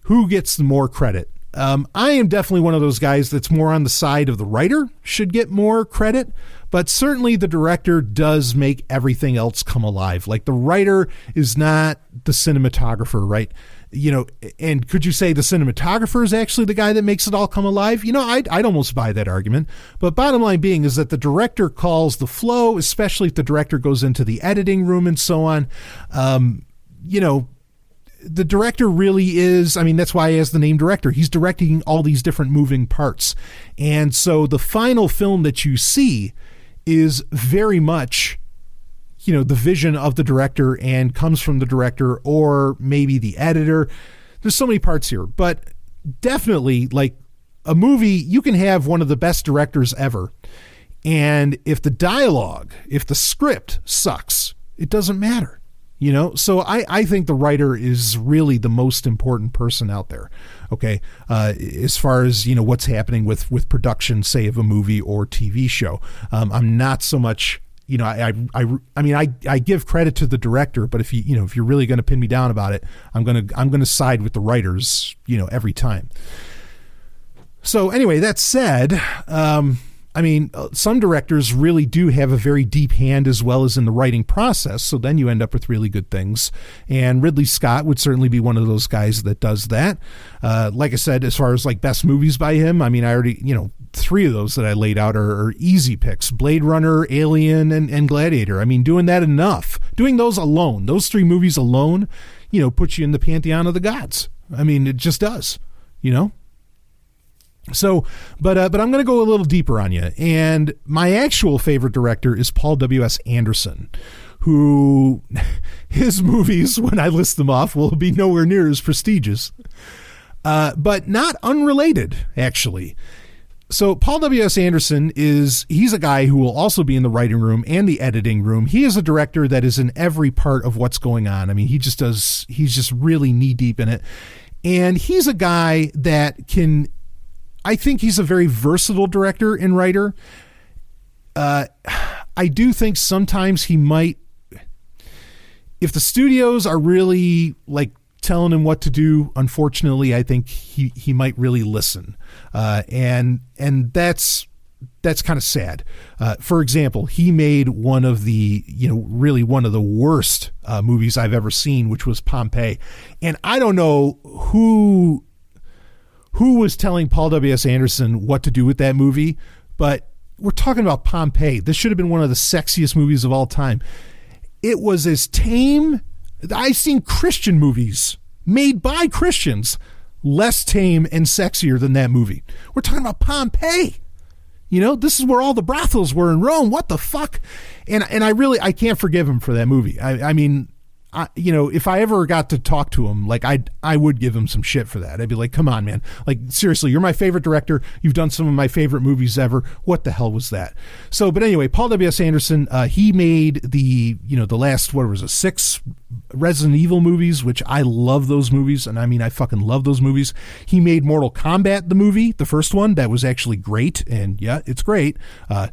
Who gets more credit? I am definitely one of those guys that's more on the side of the writer should get more credit, but certainly the director does make everything else come alive. Like the writer is not the cinematographer, right? And could you say the cinematographer is actually the guy that makes it all come alive? I'd almost buy that argument. But bottom line being is that the director calls the flow, especially if the director goes into the editing room and so on. The director really is, I mean, that's why he has the name director. He's directing all these different moving parts. And so the final film that you see is very much, the vision of the director and comes from the director or maybe the editor. There's so many parts here, but definitely like a movie, you can have one of the best directors ever. And if the dialogue, if the script sucks, it doesn't matter. So I think the writer is really the most important person out there. Okay. As far as, what's happening with production, say, of a movie or TV show. I'm not so much, I give credit to the director, but if you're really going to pin me down about it, I'm going to side with the writers, every time. So anyway, that said, some directors really do have a very deep hand as well as in the writing process. So then you end up with really good things. And Ridley Scott would certainly be one of those guys that does that. Like I said, as far as like best movies by him, I already, 3 of those that I laid out are easy picks: Blade Runner, Alien, and Gladiator. Doing that enough, doing those alone, those 3 movies alone, puts you in the pantheon of the gods. It just does, So, but I'm going to go a little deeper on you. And my actual favorite director is Paul W.S. Anderson, who his movies, when I list them off, will be nowhere near as prestigious, but not unrelated, actually. So Paul W.S. Anderson he's a guy who will also be in the writing room and the editing room. He is a director that is in every part of what's going on. He's just really knee deep in it. And he's a guy that I think he's a very versatile director and writer. I do think sometimes he might, if the studios are really like telling him what to do, unfortunately, I think he might really listen. And that's that's kind of sad. For example, he made one of the, really one of the worst movies I've ever seen, which was Pompeii. And I don't know who was telling Paul W.S. Anderson what to do with that movie, but we're talking about Pompeii. This should have been one of the sexiest movies of all time. It was as tame. I've seen Christian movies made by Christians less tame and sexier than that movie. We're talking about Pompeii. This is where all the brothels were in Rome. What the fuck? And I can't forgive him for that movie. I mean, if I ever got to talk to him, like I would give him some shit for that. I'd be like, come on, man. Like, seriously, you're my favorite director. You've done some of my favorite movies ever. What the hell was that? So, but anyway, Paul W.S. Anderson, he made the last, 6 Resident Evil movies, which I love those movies. And I mean, I fucking love those movies. He made Mortal Kombat, the movie, the first one. That was actually great. And yeah, it's great.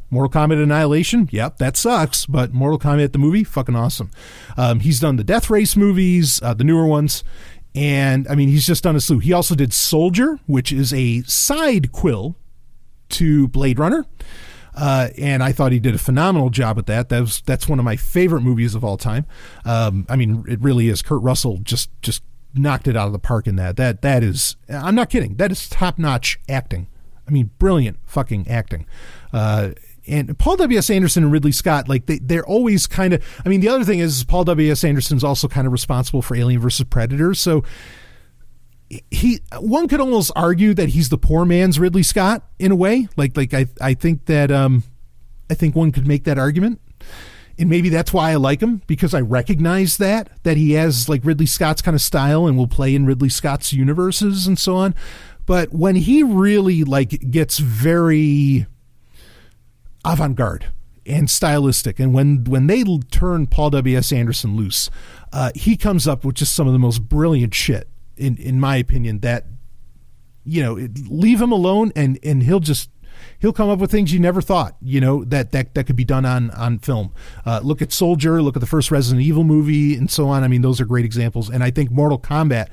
Mortal Kombat Annihilation. Yep, that sucks. But Mortal Kombat, the movie, fucking awesome. He's done the Death Race movies, the newer ones. And I mean, he's just done a slew. He also did Soldier, which is a side quill to Blade Runner. And I thought he did a phenomenal job at that. That's one of my favorite movies of all time. I mean, it really is. Kurt Russell just knocked it out of the park in that. That is, I'm not kidding. That is top-notch acting. I mean, brilliant fucking acting. And Paul W.S. Anderson and Ridley Scott, like they're always kind of, I mean, the other thing is Paul W.S. Anderson's also kind of responsible for Alien vs. Predator. So one could almost argue that he's the poor man's Ridley Scott in a way. Like I think that, I think one could make that argument. And maybe that's why I like him, because I recognize that he has like Ridley Scott's kind of style and will play in Ridley Scott's universes and so on. But when he really like gets very avant-garde and stylistic, and when they turn Paul W.S. Anderson loose, he comes up with just some of the most brilliant shit in my opinion. That leave him alone and he'll come up with things you never thought that could be done on film. Look at Soldier, look at the first Resident Evil movie, and so on. I mean, those are great examples. And I think Mortal Kombat,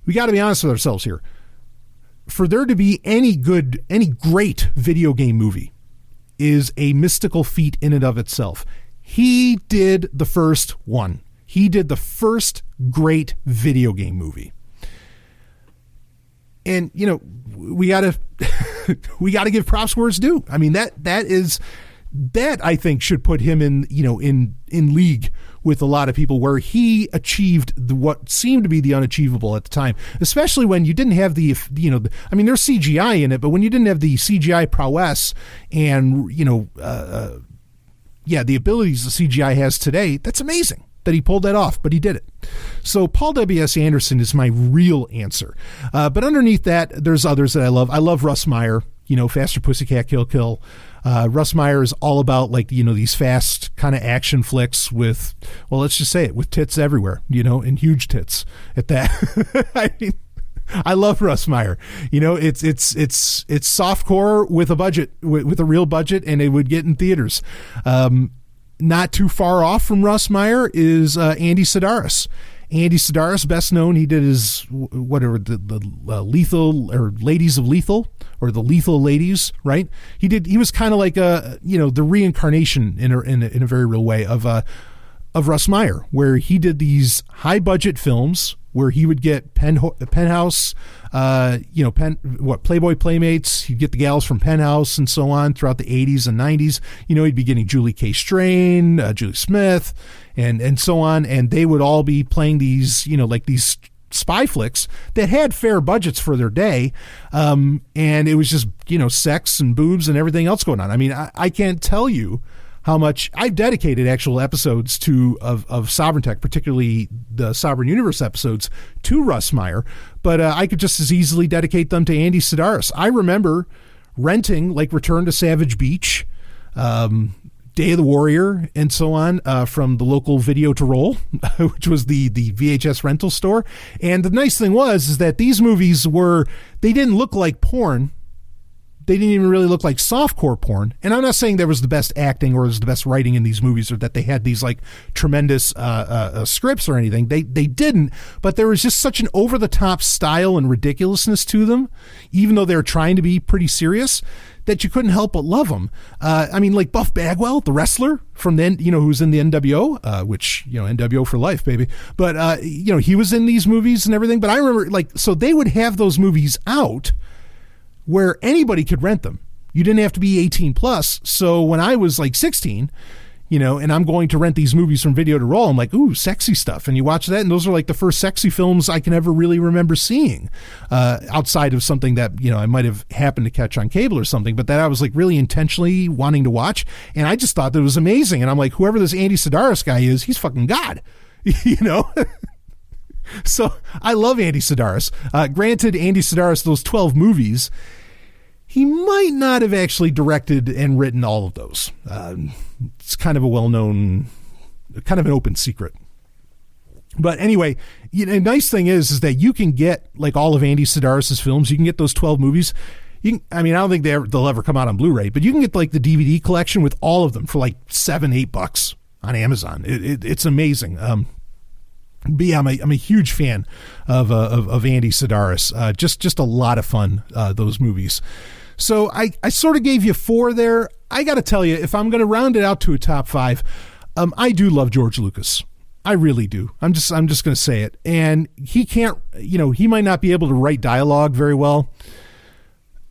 we got to be honest with ourselves here. For there to be any great video game movie is a mystical feat in and of itself. He did the first one. He did the first great video game movie. And, we got to give props where it's due. I mean, that I think should put him in league with a lot of people, where he achieved what seemed to be the unachievable at the time, especially when you didn't have there's CGI in it, but when you didn't have the CGI prowess and, the abilities the CGI has today, that's amazing that he pulled that off, but he did it. So Paul W.S. Anderson is my real answer. But underneath that, there's others that I love. I love Russ Meyer, Faster Pussycat Kill Kill. Russ Meyer is all about these fast kind of action flicks with, well, let's just say it, with tits everywhere, and huge tits at that. I mean, I love Russ Meyer. It's softcore with a budget, with a real budget, and it would get in theaters. Not too far off from Russ Meyer is Andy Sidaris. Andy Sidaris, best known, he did his the Lethal, or Ladies of Lethal, or the Lethal Ladies, right? He was kind of like the reincarnation in a very real way of Russ Meyer, where he did these high budget films where he would get Penthouse, Playboy Playmates. He'd get the gals from Penthouse and so on throughout the 80s and 90s. He'd be getting Julie K. Strain, Julie Smith, and so on. And they would all be playing these, these spy flicks that had fair budgets for their day. And it was just, sex and boobs and everything else going on. I mean, I can't tell you how much I've dedicated actual episodes of Sovereign Tech, particularly the Sovereign Universe episodes, to Russ Meyer, but I could just as easily dedicate them to Andy Sidaris. I remember renting like Return to Savage Beach, Day of the Warrior, and so on from the local Video to Roll, which was the VHS rental store. And the nice thing is that these movies they didn't look like porn. They didn't even really look like softcore porn. And I'm not saying there was the best acting or was the best writing in these movies or that they had these like tremendous scripts or anything. They didn't, but there was just such an over-the-top style and ridiculousness to them, even though they're trying to be pretty serious, that you couldn't help but love them. I mean, like Buff Bagwell, the wrestler from the, who's in the NWO, which, NWO for life, baby. But, he was in these movies and everything. But I remember, so they would have those movies out where anybody could rent them. You didn't have to be 18 plus. So when I was like 16, and I'm going to rent these movies from Video to Roll, I'm like, ooh, sexy stuff. And you watch that, and those are like the first sexy films I can ever really remember seeing, outside of something that, I might have happened to catch on cable or something, but that I was like really intentionally wanting to watch. And I just thought that it was amazing. And I'm like, whoever this Andy Sedaris guy is, he's fucking God, So I love Andy Sedaris. Granted, Andy Sedaris, those 12 movies, he might not have actually directed and written all of those. It's kind of a well-known, kind of an open secret. But anyway, the nice thing is that you can get like all of Andy Sedaris' films. You can get those 12 movies. I don't think they'll ever come out on Blu-ray, but you can get like the DVD collection with all of them for like $7-8 on Amazon. It's amazing. But yeah, I'm a huge fan of Andy Sedaris. Just a lot of fun, those movies. So I sort of gave you 4 there. I got to tell you, if I'm going to round it out to a top 5, I do love George Lucas. I really do. I'm just going to say it. And he can't, he might not be able to write dialogue very well,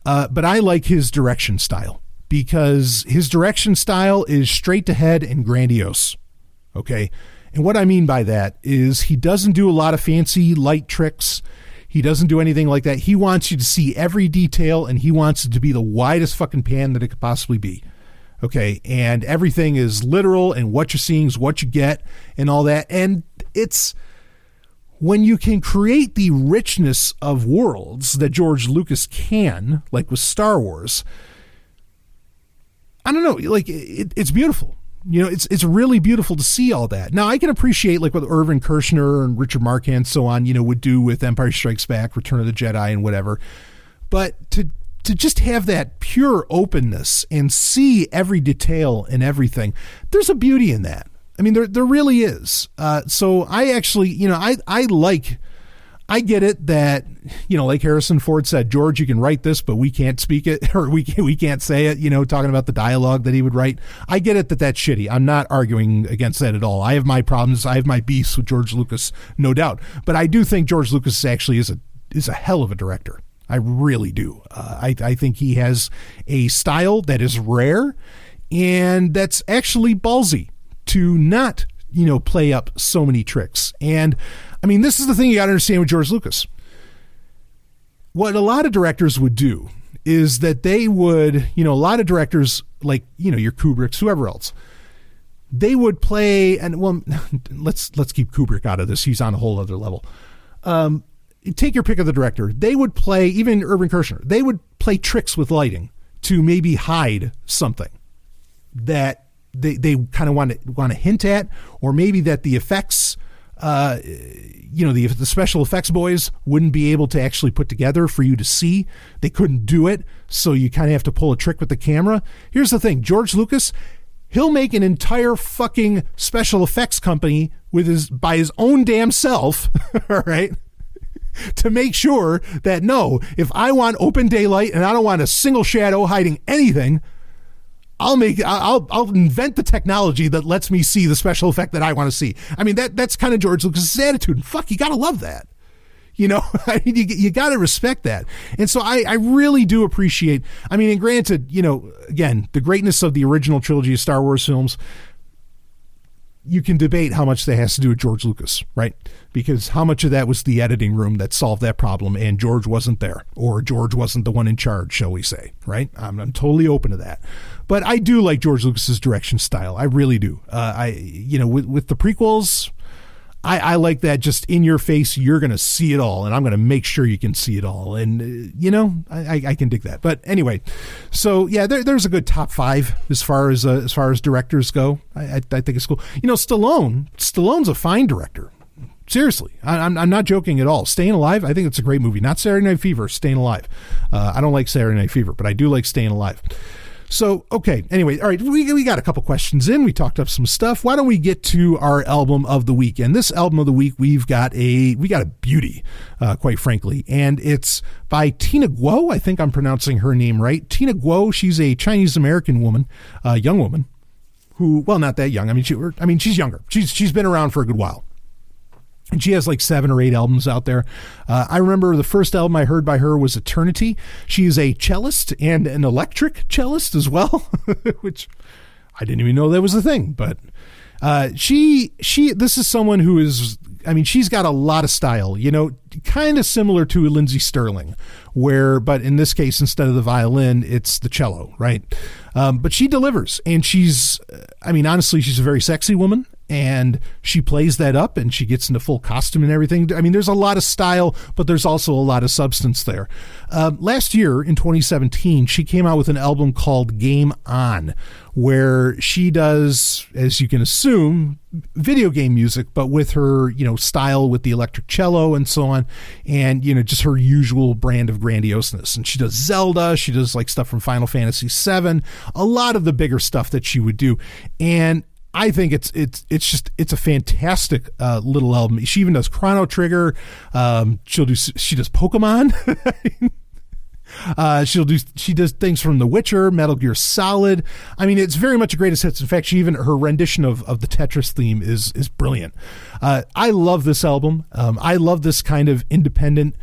but I like his direction style, because his direction style is straight to head and grandiose. Okay. And what I mean by that is he doesn't do a lot of fancy light tricks. He doesn't do anything like that. He wants you to see every detail, and he wants it to be the widest fucking pan that it could possibly be. Okay. And everything is literal, and what you're seeing is what you get and all that. And it's when you can create the richness of worlds that George Lucas can, like with Star Wars, I don't know, like it's beautiful. It's really beautiful to see all that. Now, I can appreciate like what Irvin Kershner and Richard Marquand and so on, would do with Empire Strikes Back, Return of the Jedi, and whatever. But to just have that pure openness and see every detail and everything, there's a beauty in that. I mean, there really is. So I actually, I get it that, like Harrison Ford said, George, you can write this, but we can't speak it, or we can't say it, talking about the dialogue that he would write. I get it that that's shitty. I'm not arguing against that at all. I have my problems. I have my beefs with George Lucas, no doubt. But I do think George Lucas actually is a hell of a director. I really do. I think he has a style that is rare, and that's actually ballsy to not, play up so many tricks. And I mean, this is the thing you got to understand with George Lucas. What a lot of directors would do is that they would, a lot of directors like, your Kubricks, whoever else, they would play, and well, let's keep Kubrick out of this. He's on a whole other level. Take your pick of the director. They would play, even Irvin Kershner, they would play tricks with lighting to maybe hide something that they kind of want to hint at, or maybe that the effects, the special effects boys wouldn't be able to actually put together for you to see. They couldn't do it, so you kind of have to pull a trick with the camera. Here's the thing, George Lucas, he'll make an entire fucking special effects company by his own damn self, all right, to make sure that, no, if I want open daylight and I don't want a single shadow hiding anything, I'll invent the technology that lets me see the special effect that I want to see. I mean, that's kind of George Lucas's attitude. And fuck, you got to love that. I mean, you got to respect that. And so I really do appreciate, I mean, and granted, again, the greatness of the original trilogy of Star Wars films, you can debate how much that has to do with George Lucas, right? Because how much of that was the editing room that solved that problem, and George wasn't there, or George wasn't the one in charge, shall we say, right? I'm totally open to that. But I do like George Lucas's direction style. I really do. With the prequels, I like that just in your face, you're going to see it all, and I'm going to make sure you can see it all. And, I can dig that. But anyway, so yeah, there's a good top 5 as far as directors go. I think it's cool. Stallone's a fine director. Seriously, I'm not joking at all. Staying Alive, I think it's a great movie. Not Saturday Night Fever, Staying Alive. I don't like Saturday Night Fever, but I do like Staying Alive. So, okay, anyway, all right, we got a couple questions in. We talked up some stuff. Why don't we get to our album of the week? And this album of the week, we got a beauty, quite frankly. And it's by Tina Guo. I think I'm pronouncing her name right. Tina Guo, she's a Chinese-American woman, young woman, who, well, not that young. She's younger. She's been around for a good while. And she has like 7 or 8 albums out there. I remember the first album I heard by her was Eternity. She is a cellist and an electric cellist as well, which I didn't even know that was a thing. But this is someone who is, she's got a lot of style, kind of similar to Lindsey Stirling, but in this case, instead of the violin, it's the cello, right? But she delivers, and honestly, she's a very sexy woman. And she plays that up, and she gets into full costume and everything. There's a lot of style, but there's also a lot of substance there. Last year, in 2017, she came out with an album called Game On, where she does, as you can assume, video game music, but with her, style with the electric cello and so on, and, just her usual brand of grandiosity. And she does Zelda, she does like stuff from Final Fantasy VII, a lot of the bigger stuff that she would do. And I think it's a fantastic little album. She even does Chrono Trigger. She does Pokemon. She does things from The Witcher, Metal Gear Solid. It's very much a greatest hits. In fact, her rendition of the Tetris theme is brilliant. I love this album. I love this kind of independent.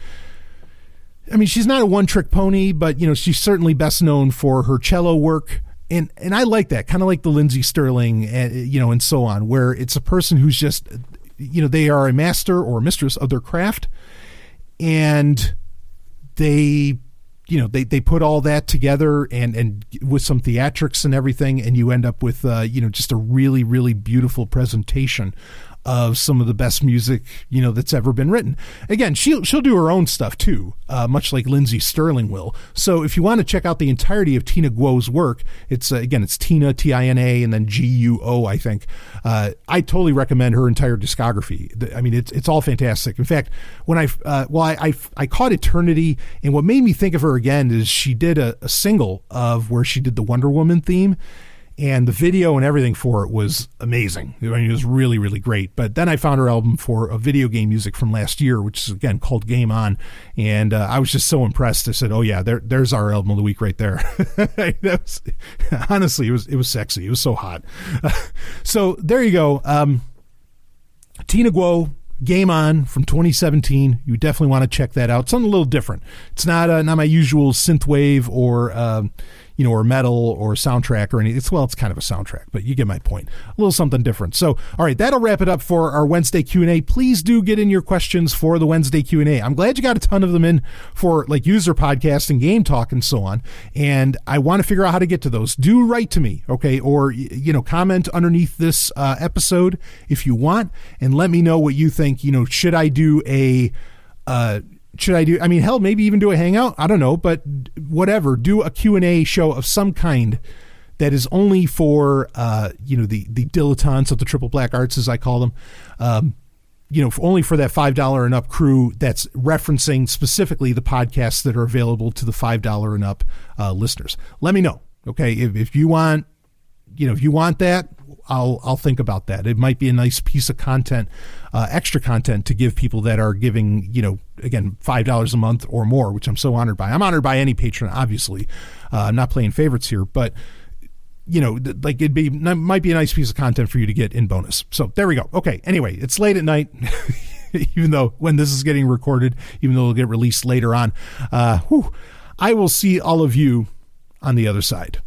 She's not a one-trick pony, but she's certainly best known for her cello work. And I like that, kind of like the Lindsey Stirling, and so on, where it's a person who's just, they are a master or a mistress of their craft, and they put all that together and with some theatrics and everything, and you end up with, just a really, really beautiful presentation of some of the best music, that's ever been written. Again, she'll do her own stuff too, much like Lindsey Stirling will. So if you want to check out the entirety of Tina Guo's work, it's Tina, Tina, and then Guo, I think. I totally recommend her entire discography. It's all fantastic. In fact, when I caught Eternity, and what made me think of her again is she did a single of where she did the Wonder Woman theme. And the video and everything for it was amazing. It was really, really great. But then I found her album for a video game music from last year, which is, again, called Game On. And I was just so impressed. I said, oh, yeah, there's our album of the week right there. Honestly, it was sexy. It was so hot. So there you go. Tina Guo, Game On from 2017. You definitely want to check that out. Something a little different. It's not my usual synthwave or or metal or soundtrack or anything. It's kind of a soundtrack, but you get my point. A little something different. So, all right, that'll wrap it up for our Wednesday Q&A. Please do get in your questions for the Wednesday Q&A. I'm glad you got a ton of them in for like user podcast and game talk and so on. And I want to figure out how to get to those. Do write to me, okay? Or, comment underneath this episode if you want, and let me know what you think. Should I do hell, maybe even do a hangout? I don't know, but whatever. Do a Q&A show of some kind that is only for, the dilettantes of the Triple Black Arts, as I call them, only for that $5 and up crew that's referencing specifically the podcasts that are available to the $5 and up listeners. Let me know, okay? If you want, if you want that, I'll think about that. It might be a nice piece of content, extra content to give people that are giving, again, $5 a month or more, which I'm so honored by. I'm honored by any patron, obviously. I'm not playing favorites here, but like might be a nice piece of content for you to get in bonus. So there we go. Okay. Anyway, it's late at night, even though when this is getting recorded, even though it'll get released later on. I will see all of you on the other side.